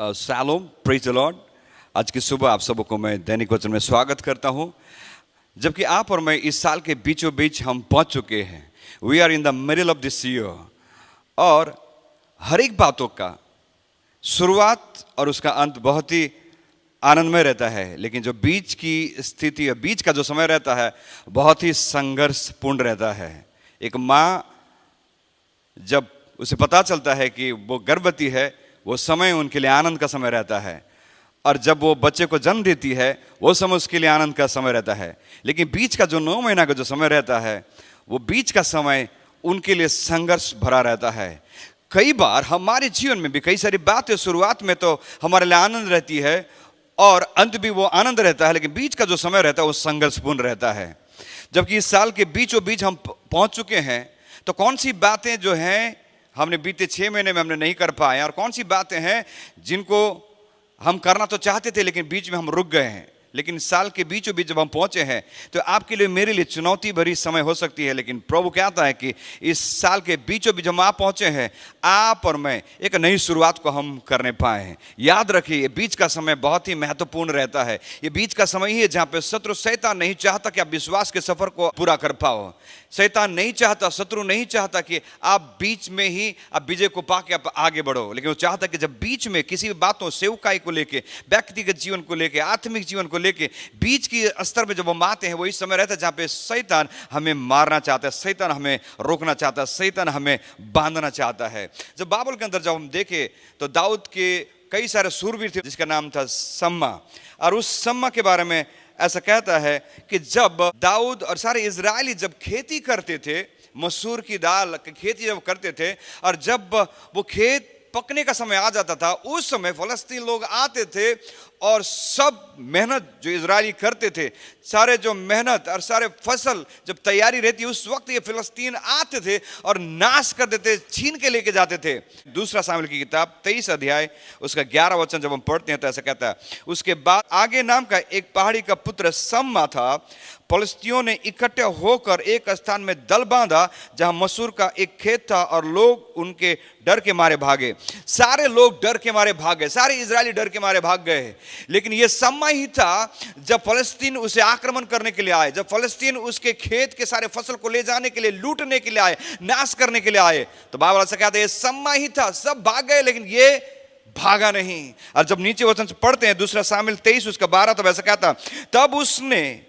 सैलोम, praise the Lord. आज की सुबह आप सबको मैं दैनिक वचन में स्वागत करता हूं। जबकि आप और मैं इस साल के बीचों बीच हम पहुंच चुके हैं। We are in the middle of this year. और हर एक बातों का शुरुआत और उसका अंत बहुत ही आनंदमय रहता है, लेकिन जो बीच की स्थिति, बीच का जो समय रहता है बहुत ही संघर्षपूर्ण रहता है। एक माँ जब उसे पता चलता है कि वो गर्भवती है, वो समय उनके लिए आनंद का समय रहता है, और जब वो बच्चे को जन्म देती है वो समय उसके लिए आनंद का समय रहता है। लेकिन बीच का जो 9 महीना का जो समय रहता है, वो बीच का समय उनके लिए संघर्ष भरा रहता है। कई बार हमारे जीवन में भी कई सारी बातें शुरुआत में तो हमारे लिए आनंद रहती है और अंत भी वो आनंद रहता है, लेकिन बीच का जो समय रहता है वो संघर्षपूर्ण रहता है। जबकि इस साल के बीचों बीच हम पहुंच चुके हैं, तो कौन सी बातें जो हैं हमने बीते 6 महीने में हमने नहीं कर पाए, और कौन सी बातें हैं जिनको हम करना तो चाहते थे लेकिन बीच में हम रुक गए हैं। लेकिन साल के बीचों बीच जब हम पहुंचे हैं तो आपके लिए, मेरे लिए चुनौती भरी समय हो सकती है, लेकिन प्रभु कहता है कि इस साल के बीचों बीच हम आप पहुंचे हैं, आप और मैं एक नई शुरुआत को हम करने पाए हैं। याद रखिए, ये बीच का समय बहुत ही महत्वपूर्ण रहता है। ये बीच का समय ही है जहां पे शत्रु शैतान नहीं चाहता कि आप विश्वास के सफर को पूरा कर पाओ। शैतान नहीं चाहता, शत्रु नहीं चाहता कि आप बीच में ही आप विजय को पाके आप आगे बढ़ो, लेकिन वो चाहता कि जब बीच में किसी भी बातों, सेवकाई को लेके, व्यक्तिगत जीवन को लेके, आत्मिक जीवन को लेके बीच की स्तर में जब हम आते हैं, वो इस समय रहता है जहां पे शैतान हमें मारना चाहता है, शैतान हमें रोकना चाहता है, शैतान हमें बांधना चाहता है। जब बाइबल के अंदर जब हम देखें तो दाऊद के कई सारे सूरवीर थे जिसका नाम था सम्मा, और उस सम्मा के बारे में ऐसा कहता है कि जब दाऊद और सारे इजरायली जब खेती करते थे, मसूर की दाल की खेती जब करते थे, और जब वो खेत पकने का समय आ जाता था, उस समय फलस्तीन लोग आते थे और सब मेहनत जो इजरायली करते थे, सारे जो मेहनत और सारे फसल जब तैयारी रहती, उस वक्त ये फिलिस्तीन आते थे और नाश कर देते, छीन के लेके जाते थे। दूसरा शामिल की किताब 23 अध्याय उसका 11 वचन जब हम पढ़ते हैं तो ऐसा कहता है, उसके बाद आगे नाम का एक पहाड़ी का पुत्र सम्मा था। फलिस्तियों ने इकट्ठे होकर एक स्थान में दल बांधा जहां मसूर का एक खेत था, और लोग उनके डर के मारे भागे। सारे लोग डर के मारे भाग गए, सारे इजरायली डर के मारे भाग गए। लेकिन यह सम्मा ही था जब फलस्तीन उसे आक्रमण करने के लिए आए, जब फलस्तीन उसके खेत के सारे फसल को ले जाने के लिए, लूटने के लिए आए, नाश करने के लिए आए, तो बाइबल ऐसा कहता है ये सम्मा ही था। सब भाग गए लेकिन ये भागा नहीं। और जब नीचे वचन से पढ़ते हैं दूसरा शामिल 23 उसका 12, तब ऐसा कहता, तब उसने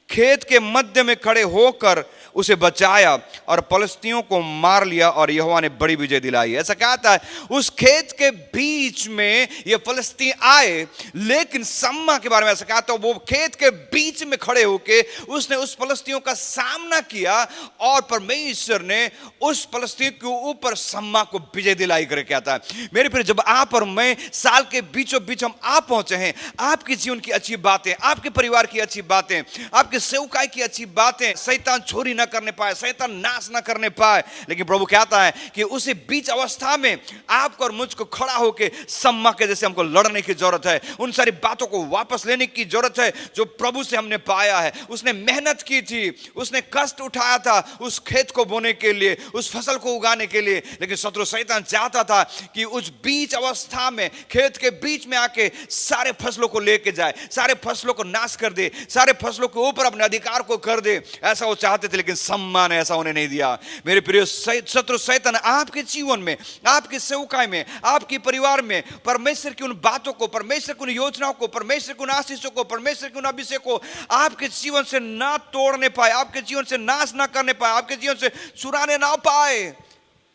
खेत के मध्य में खड़े होकर उसे बचाया और फलिस्तियों को मार लिया, और यहोवा ने बड़ी विजय दिलाई। ऐसा कहता है उस खेत के बीच में ये फलिस्तीन आए, लेकिन सम्मा के बारे में ऐसा कहता है वो खेत के बीच में खड़े होके उसने उस फलिस्तियों का सामना किया, और परमेश्वर ने उस फलिस्तीन के ऊपर सम्मा को विजय दिलाई करके कहता है। मेरे फिर जब आप और मैं साल के बीचों बीच हम आप पहुंचे हैं, आपके जीवन की अच्छी बातें, आपके परिवार की अच्छी बातें, आपके सेवकाई की अच्छी बातें शैतान चोरी ना करने पाए, शैतान नाश ना करने पाए, लेकिन प्रभु कहता है कि उसी बीच अवस्था में आपको और मुझको खड़ा होकर सम्मा के जैसे हमको लड़ने की जरूरत है। उन सारी बातों को वापस लेने की जरूरत है जो प्रभु से हमने पाया है। उसने मेहनत की थी, उसने कष्ट उठाया था उस खेत को बोने के लिए, उस फसल को उगाने के लिए, लेकिन शत्रु शैतान चाहता था कि उस बीच अवस्था में, खेत के बीच में आके सारे फसलों को लेके जाए, सारे फसलों को नाश कर दे, सारे फसलों के ऊपर अपने अधिकार को कर दे। ऐसा वो चाहते थे, लेकिन सम्मा ने ऐसा उन्हें नहीं दिया। मेरे प्रिय, शत्रु शैतान आपके जीवन में, आपके सेवकाई में, आपके परिवार में परमेश्वर की उन बातों को, परमेश्वर की उन योजनाओं को, परमेश्वर की उन आशीषों को, परमेश्वर की उन अभिषेक को आपके जीवन से ना तोड़ने पाए, आपके जीवन से नाश ना करने पाए, आपके जीवन से चुराने ना पाए।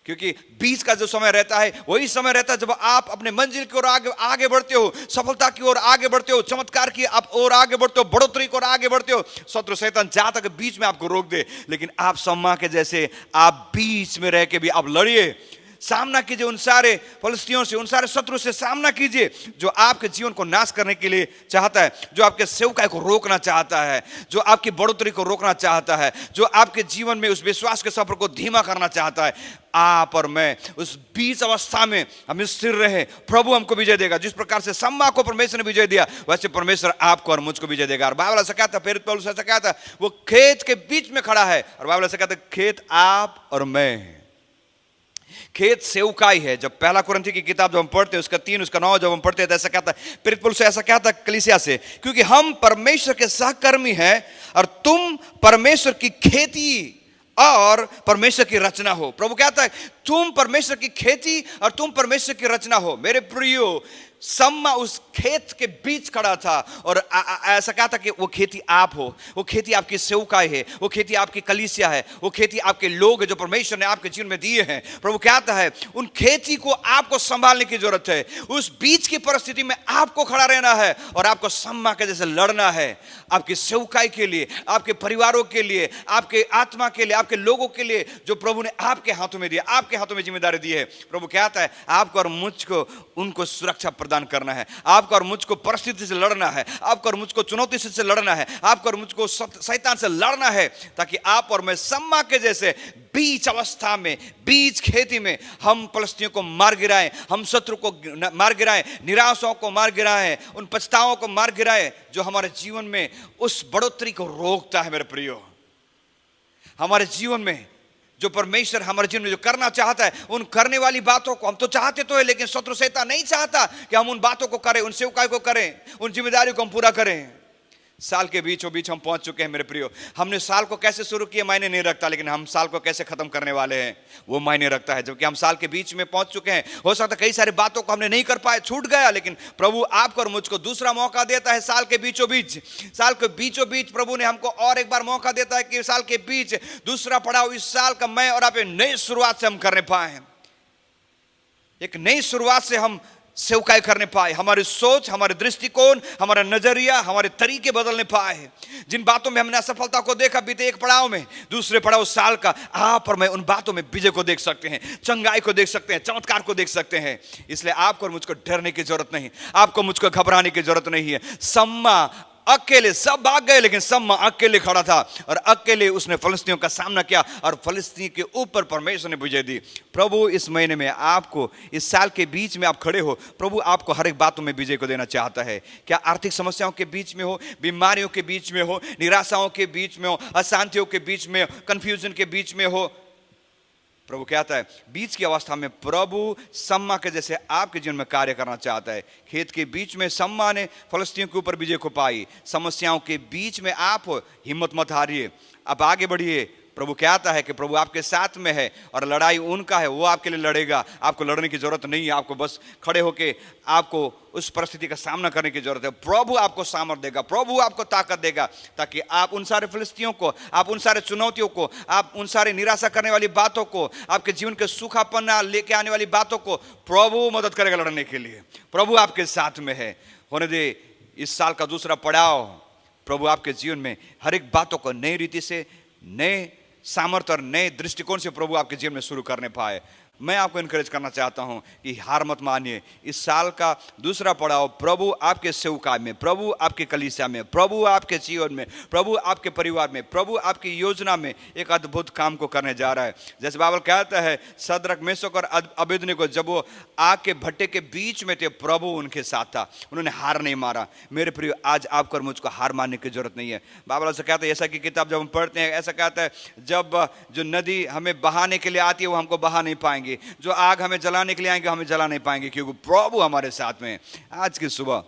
क्योंकि बीच का जो समय रहता है वही समय रहता है जब आप अपने मंजिल की ओर आगे बढ़ते हो, सफलता की ओर आगे बढ़ते हो, चमत्कार की आप ओर आगे बढ़ते हो, बढ़ोतरी की ओर आगे बढ़ते हो। शत्रु शैतान चाहता कि बीच में आपको रोक दे, लेकिन आप सम्मा के जैसे आप बीच में रह के भी आप लड़िए, सामना कीजिए उन सारे फलिस्तियों से, उन सारे शत्रु से सामना कीजिए जो आपके जीवन को नाश करने के लिए चाहता है, जो आपके सेवकाई को रोकना चाहता है, जो आपकी बढ़ोतरी को रोकना चाहता है, जो आपके जीवन में उस विश्वास के सफर को धीमा करना चाहता है। आप और मैं उस बीच अवस्था में हम स्थिर रहे, प्रभु हमको विजय देगा। जिस प्रकार से सम्मा को परमेश्वर ने विजय दिया, वैसे परमेश्वर आपको और मुझको विजय देगा। और बाइबल ऐसा कहता है, प्रेरित पौलुस ऐसा कहता है, वो खेत के बीच में खड़ा है, और बाइबल ऐसा कहता है खेत आप और मैं। खेत सेवकाई है। जब पहला कुरिन्थी की किताब जब हम पढ़ते हैं उसका 3 उसका 9 जब हम पढ़ते हैं तो ऐसा कहता है, प्रेरित पौलुस ऐसा कहता है कलीसिया से, क्योंकि हम परमेश्वर के सहकर्मी हैं और तुम परमेश्वर की खेती और परमेश्वर की रचना हो। प्रभु कहता है तुम परमेश्वर की खेती और तुम परमेश्वर की रचना हो। मेरे प्रियो, सम्मा उस खेत के बीच खड़ा था और ऐसा कहा था कि वो खेती आप हो, वो खेती आपकी सेवकाई है, वो खेती आपकी कलीसिया है, वो खेती आपके लोग हैं जो परमेश्वर ने आपके जीवन में दिए हैं। प्रभु कहता है उन खेती को आपको संभालने की जरूरत है। उस बीच की परिस्थिति में आपको खड़ा रहना है और आपको सम्मा के जैसे लड़ना है, आपकी सेवकाई के लिए, आपके परिवारों के लिए, आपके आत्मा के लिए, आपके लोगों के लिए जो प्रभु ने आपके हाथों में दिया, आपके हाथों में जिम्मेदारी दी है। प्रभु कहता है आपको और मुझको उनको सुरक्षा प्रदान करना है, आपको और मुझको परिस्थिति से लड़ना है, आपको और मुझको चुनौती से लड़ना है, आपको और मुझको शैतान से लड़ना है, ताकि आप और मैं सम्मा के जैसे बीच अवस्था में, बीच खेती में हम फलस्तीनियों को मार गिराएं, हम शत्रु को मार गिराएं, निराशाओं को मार गिराएं, उन पछताओं को मार गिराएं जो हमारे जीवन में उस बढ़ोतरी को रोकता है। मेरे प्रियो, हमारे जीवन में जो परमेश्वर हमारे जीवन में जो करना चाहता है, उन करने वाली बातों को हम तो चाहते तो है, लेकिन शत्रु शैतान नहीं चाहता कि हम उन बातों को करें, उन सेवकाई को करें, उन जिम्मेदारियों को हम पूरा करें। साल के बीचों बीच हम पहुंच चुके हैं मेरे प्रियो। हमने साल को कैसे शुरू किया मायने नहीं रखता, लेकिन हम साल को कैसे खत्म करने वाले हैं वो मायने रखता है। जबकि हम साल के बीच में पहुंच चुके हैं, हो सकता है कई सारी बातों को हमने नहीं कर पाए, छूट गया, लेकिन प्रभु आपको और मुझको दूसरा मौका देता है। साल के बीचों बीच प्रभु ने हमको और एक बार मौका देता है कि साल के बीच दूसरा पड़ाव इस साल का मैं और आप नई शुरुआत से हम करने पाए, एक नई शुरुआत से हम सेवकाई करने पाए, हमारी सोच, हमारे दृष्टिकोण, हमारा नजरिया, हमारे तरीके बदलने पाए। जिन बातों में हमने असफलता को देखा बीते एक पड़ाव में, दूसरे पड़ाव साल का आप और मैं उन बातों में विजय को देख सकते हैं, चंगाई को देख सकते हैं, चमत्कार को देख सकते हैं। इसलिए आपको और मुझको डरने की जरूरत नहीं, आपको मुझको घबराने की जरूरत नहीं है। सम्मा अकेले, सब भाग गए लेकिन सम्मा अकेले खड़ा था और अकेले उसने फलस्तीनियों का सामना किया और फलस्तीन के ऊपर परमेश्वर ने विजय दी। प्रभु इस महीने में आपको, इस साल के बीच में आप खड़े हो, प्रभु आपको हर एक बातों में विजय को देना चाहता है। क्या आर्थिक समस्याओं के बीच में हो, बीमारियों के बीच में हो, निराशाओं के बीच में हो, अशांतियों के बीच में हो, कंफ्यूजन के बीच में हो, प्रभु कहता है बीच की अवस्था में प्रभु सम्मा के जैसे आपके जीवन में कार्य करना चाहता है। खेत के बीच में सम्मा ने फलस्तीनियों के ऊपर विजय को पाई, समस्याओं के बीच में आप हो, हिम्मत मत हारिए, आप आगे बढ़िए। प्रभु कहता है कि प्रभु आपके साथ में है और लड़ाई उनका है, वो आपके लिए लड़ेगा, आपको लड़ने की जरूरत नहीं है, आपको बस खड़े होके आपको उस परिस्थिति का सामना करने की जरूरत है। प्रभु आपको सामर्थ देगा, प्रभु आपको ताकत देगा, ताकि आप उन सारे फिलिस्तियों को, आप उन सारे चुनौतियों को, आप उन सारे निराशा करने वाली बातों को, आपके जीवन के सूखापन लेके आने वाली बातों को प्रभु मदद करेगा लड़ने के लिए। प्रभु आपके साथ में है। होने दे इस साल का दूसरा पड़ाव, प्रभु आपके जीवन में हर एक बातों को नई रीति से, नए सामर्थ्य और नए दृष्टिकोण से प्रभु आपके जीवन में शुरू करने पाए। मैं आपको इनकरेज करना चाहता हूं कि हार मत मानिए। इस साल का दूसरा पड़ाव प्रभु आपके सेवकाई में, प्रभु आपके कलीसिया में, प्रभु आपके जीवन में, प्रभु आपके परिवार में, प्रभु आपकी योजना में एक अद्भुत काम को करने जा रहा है। जैसे बाइबल कहता है सद्रक, मेशक और अबेदनगो जब वो आग के भट्टे के बीच में थे, प्रभु उनके साथ था, उन्होंने हार नहीं मारा। मेरे प्रिय, आज आपको और मुझको हार मानने की जरूरत नहीं है। बाइबल ऐसा कहता है, ऐसा की किताब जब हम पढ़ते हैं ऐसा कहता है जब जो नदी हमें बहाने के लिए आती है वो हमको बहा नहीं पाएंगे, जो आग हमें जलाने के लिए आएंगे हमें जला नहीं पाएंगे, क्योंकि प्रभु हमारे साथ में है। आज की सुबह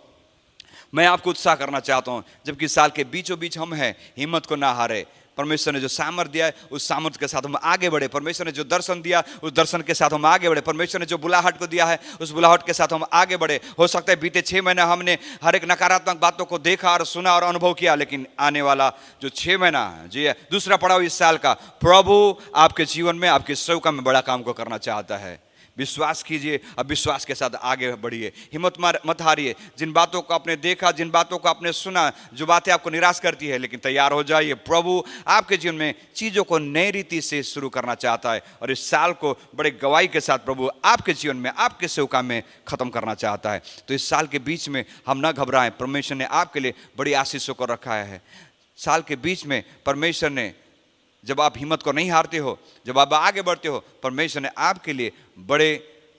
मैं आपको उत्साह करना चाहता हूं, जबकि साल के बीचों बीच हम हैं, हिम्मत को ना हारे। परमेश्वर ने जो सामर्थ दिया है उस सामर्थ के साथ हम आगे बढ़े। परमेश्वर ने जो दर्शन दिया उस दर्शन के साथ हम आगे बढ़े। परमेश्वर ने जो बुलाहट को दिया है उस बुलाहट के साथ हम आगे बढ़े। हो सकता है बीते 6 महीने हमने हर एक नकारात्मक बातों को देखा और सुना और अनुभव किया, लेकिन आने वाला जो 6 महीना जी है, दूसरा पड़ाव इस साल का, प्रभु आपके जीवन में, आपके सेवका में बड़ा काम को करना चाहता है। विश्वास कीजिए, अब विश्वास के साथ आगे बढ़िए, हिम्मत मत हारिए। जिन बातों को आपने देखा, जिन बातों को आपने सुना, जो बातें आपको निराश करती है, लेकिन तैयार हो जाइए। प्रभु आपके जीवन में चीज़ों को नई रीति से शुरू करना चाहता है और इस साल को बड़े गवाही के साथ प्रभु आपके जीवन में, आपके सेवका में ख़त्म करना चाहता है। तो इस साल के बीच में हम ना घबराएं, परमेश्वर ने आपके लिए बड़ी आशीषों को रखा है। साल के बीच में परमेश्वर ने, जब आप हिम्मत को नहीं हारते हो, जब आप आगे बढ़ते हो, परमेश्वर ने आपके लिए बड़े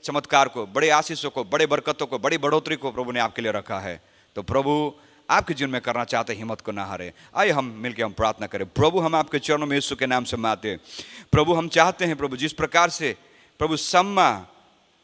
चमत्कार को, बड़े आशीषों को, बड़े बरकतों को, बड़ी बढ़ोतरी को प्रभु ने आपके लिए रखा है। तो प्रभु आपके जीवन में करना चाहते, हिम्मत को ना हारे। आइए हम मिलकर हम प्रार्थना करें। प्रभु, हम आपके चरणों में यीशु के नाम से माते हैं। प्रभु, हम चाहते हैं प्रभु जिस प्रकार से प्रभु सम्मा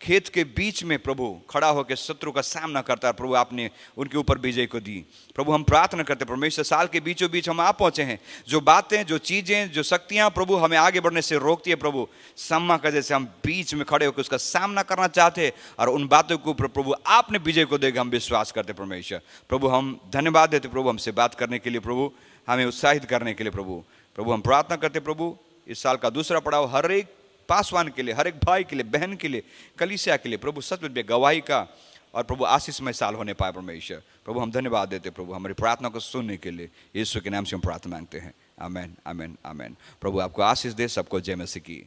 खेत के बीच में प्रभु खड़ा होकर शत्रु का सामना करता है। प्रभु आपने उनके ऊपर विजय को दी। प्रभु हम प्रार्थना करते परमेश्वर, साल के बीचों बीच हम आप पहुंचे हैं, जो बातें, जो चीजें, जो शक्तियां प्रभु हमें आगे बढ़ने से रोकती है, प्रभु सम्मा का जैसे हम बीच में खड़े होकर उसका सामना करना चाहते हैं और उन बातों के ऊपर प्रभु आपने विजय को देगा, हम विश्वास करते परमेश्वर। प्रभु हम धन्यवाद देते प्रभु हमसे बात करने के लिए, प्रभु हमें उत्साहित करने के लिए। प्रभु हम प्रार्थना करते प्रभु इस साल का दूसरा पड़ाव हर एक पासवान के लिए, हर एक भाई के लिए, बहन के लिए, कलीसिया के लिए प्रभु सच में गवाही का और प्रभु आशीषमय साल होने पाए परमेश्वर। प्रभु हम धन्यवाद देते प्रभु हमारी प्रार्थना को सुनने के लिए। यीशु के नाम से हम प्रार्थना मांगते हैं, आमेन आमेन आमेन। प्रभु आपको आशीष दे, सबको जय मसीह की।